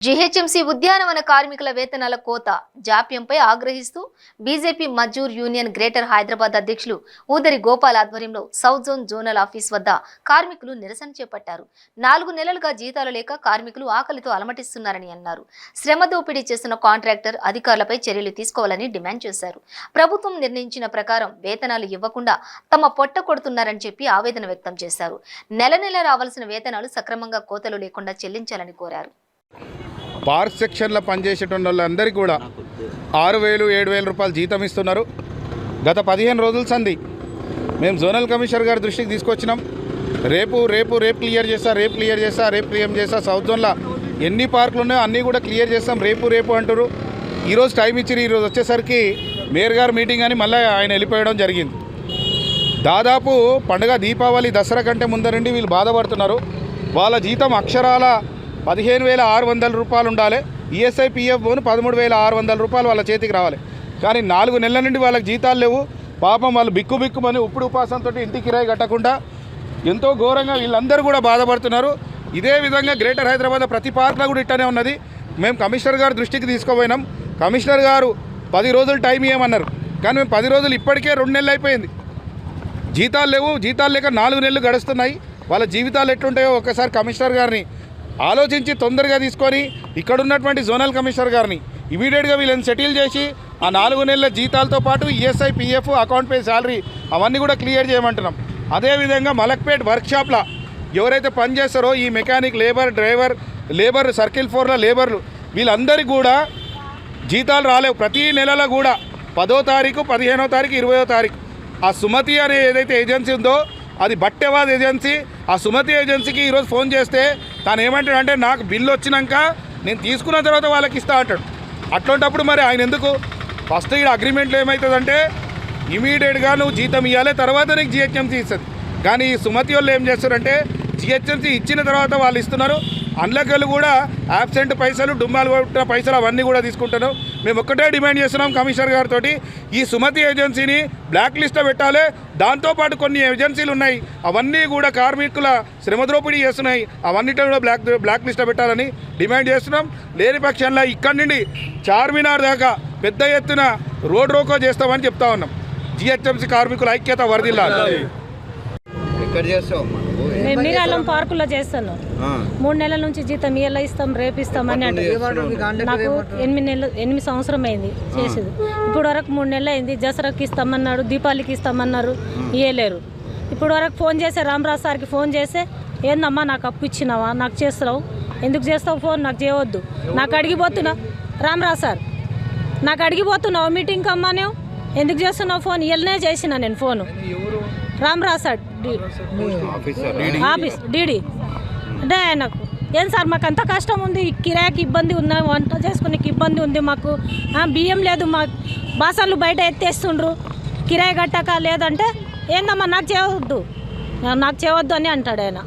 GHMC ఉద్యానవన కార్మికుల వేతనాల కోత జాప్యంపై ఆగ్రహిస్తూ BJP Mazdoor union greater Hyderabad అధ్యక్షులు ఊదరి గోపాల్ ఆధ్వర్యంలో సౌత్ జోన్ జోనల్ ఆఫీస్ వద్ద కార్మికులు నిరసన చేపట్టారు. 4 నెలలుగా జీతాలు లేక కార్మికులు ఆకలితో అలమటిస్తున్నారని అన్నారు. శ్రమ దోపిడీ చేస్తున్న కాంట్రాక్టర్ అధికారులపై చర్యలు తీసుకోవాలని డిమాండ్ చేశారు. ప్రభుత్వం నిర్ణయించిన ప్రకారం వేతనాలు ఇవ్వకుండా తమ పొట్ట కొడుతున్నారని చెప్పి ఆవేదన వ్యక్తం చేశారు. నెల రావాల్సిన వేతనాలు సక్రమంగా కోతలు లేకుండా చెల్లించాలని కోరారు. పార్క్ సెక్షన్లో పనిచేసేటువంటి వాళ్ళందరికీ కూడా 6,000, 7,000 రూపాయలు జీతం ఇస్తున్నారు. గత 15 రోజుల సంది మేము జోనల్ కమిషనర్ గారి దృష్టికి తీసుకొచ్చినాం. రేపు క్లియర్ చేస్తా సౌత్ జోన్లో ఎన్ని పార్కులు ఉన్నాయో అన్నీ కూడా క్లియర్ చేస్తాం, రేపు అంటారు. ఈరోజు టైం ఇచ్చిరు. ఈరోజు వచ్చేసరికి మేయర్ గారు మీటింగ్ అని మళ్ళీ ఆయన వెళ్ళిపోయడం జరిగింది. దాదాపు పండుగ దీపావళి దసరా కంటే ముందరండి వీళ్ళు బాధపడుతున్నారు. వాళ్ళ జీతం అక్షరాల 15,600 రూపాయలు ఉండాలి. ఈఎస్ఐ పిఎఫ్ 13,600 రూపాయలు వాళ్ళ చేతికి రావాలి. కానీ 4 నెలల నుండి వాళ్ళకి జీతాలు లేవు. పాపం వాళ్ళు బిక్కుమని ఉప్పుడు ఉపాసంతో ఇంటి కిరాయి కట్టకుండా ఎంతో ఘోరంగా వీళ్ళందరూ కూడా బాధపడుతున్నారు. ఇదే విధంగా గ్రేటర్ హైదరాబాద్ ప్రతి పార్క్లో కూడా ఇట్టనే ఉన్నది. మేము కమిషనర్ గారు దృష్టికి తీసుకుపోయినాం. కమిషనర్ గారు 10 రోజులు టైం ఇవ్వమన్నారు. కానీ మేము 10 రోజులు ఇప్పటికే 2 నెలలు అయిపోయింది. జీతాలు లేవు. జీతాలు లేక 4 నెలలు గడుస్తున్నాయి. వాళ్ళ జీవితాలు ఎట్లుంటాయో ఒకసారి కమిషనర్ గారిని ఆలోచించి తొందరగా తీసుకొని ఇక్కడ ఉన్నటువంటి జోనల్ కమిషనర్ గారిని ఇమీడియట్గా వీళ్ళని సెటిల్ చేసి ఆ 4 నెలల జీతాలతో పాటు ESI PF account pay salary అవన్నీ కూడా క్లియర్ చేయమంటున్నాం. అదేవిధంగా మలక్పేట్ వర్క్షాప్లో ఎవరైతే పనిచేస్తారో ఈ mechanic, labour, driver, labour, circle 4లో లేబర్లు వీళ్ళందరికీ కూడా జీతాలు రాలేవు. ప్రతి నెలలో కూడా 10వ తారీఖు, 15వ తారీఖు, 20వ తారీఖు ఆ సుమతి అనే ఏదైతే ఏజెన్సీ ఉందో అది బట్టేవాద్ ఏజెన్సీ. ఆ సుమతి ఏజెన్సీకి ఈరోజు ఫోన్ చేస్తే తాను ఏమంటాడంటే నాకు బిల్లు వచ్చినాక నేను తీసుకున్న తర్వాత వాళ్ళకి ఇస్తా అంటాడు. అట్లాంటప్పుడు మరి ఆయన ఎందుకు ఫస్ట్ ఈ అగ్రిమెంట్లో ఏమవుతుందంటే ఇమీడియట్గా నువ్వు జీతం ఇవ్వాలి, తర్వాత నీకు జిహెచ్ఎంసీ ఇస్తుంది. కానీ ఈ సుమతి వాళ్ళు ఏం చేస్తారంటే జిహెచ్ఎంసీ ఇచ్చిన తర్వాత వాళ్ళు ఇస్తున్నారు. అందులోకెళ్ళి కూడా యాబ్సెంట్ పైసలు, డుమ్మాలు కొట్టిన పైసలు అవన్నీ కూడా తీసుకుంటాను. మేము ఒక్కటే డిమాండ్ చేస్తున్నాం కమిషనర్ గారితో, ఈ సుమతి ఏజెన్సీని బ్లాక్ లిస్ట్లో పెట్టాలి. దాంతోపాటు కొన్ని ఏజెన్సీలు ఉన్నాయి అవన్నీ కూడా కార్మికుల శ్రమ దోపిడీ చేస్తున్నాయి, అవన్నిటిని కూడా బ్లాక్ లిస్ట్లో పెట్టాలని డిమాండ్ చేస్తున్నాం. లేని పక్షంలో ఇక్కడి నుండి చార్మినార్ దాకా పెద్ద ఎత్తున రోడ్ రోకో చేస్తామని చెప్తా ఉన్నాం. జిహెచ్ఎంసీ కార్మికుల ఐక్యత వరదిల్లాలి. మేము నీరాలం పార్కులో చేస్తాను. 3 నెలల నుంచి జీతం ఇలా ఇస్తాం, రేపు ఇస్తామని అంటారు. నాకు 8 సంవత్సరం అయింది చేసేది. ఇప్పుడు వరకు 3 నెలలు అయింది. దసరాకి ఇస్తామన్నాడు, దీపావళికి ఇస్తామన్నారు, ఇవ్వలేరు. ఇప్పుడు వరకు ఫోన్ చేస్తే రామరాజ్ సార్కి ఫోన్ చేస్తే ఏందమ్మా నాకు అప్పు ఇచ్చినావా, నాకు చేస్తావు, ఎందుకు చేస్తావు ఫోన్, నాకు చేయవద్దు, నాకు అడిగిపోతున్నా రామరాజ్ సార్, నాకు అడిగిపోతున్నావు మీటింగ్కి అమ్మా, నువ్వు ఎందుకు చేస్తున్నావు ఫోన్, ఇళ్ళనే చేసిన నేను phone Ramraj sir office DD అంటే ఆయనకు ఏం సార్ మాకు అంత కష్టం ఉంది, కిరాయికి ఇబ్బంది ఉంది, వంట చేసుకునేకి ఇబ్బంది ఉంది, మాకు బియ్యం లేదు, మా బాసాలు బయట ఎత్తేస్తుండ్రు, కిరాయి కట్టక లేదంటే ఏందమ్మా నాకు చేయవద్దు అని అంటాడు ఆయన.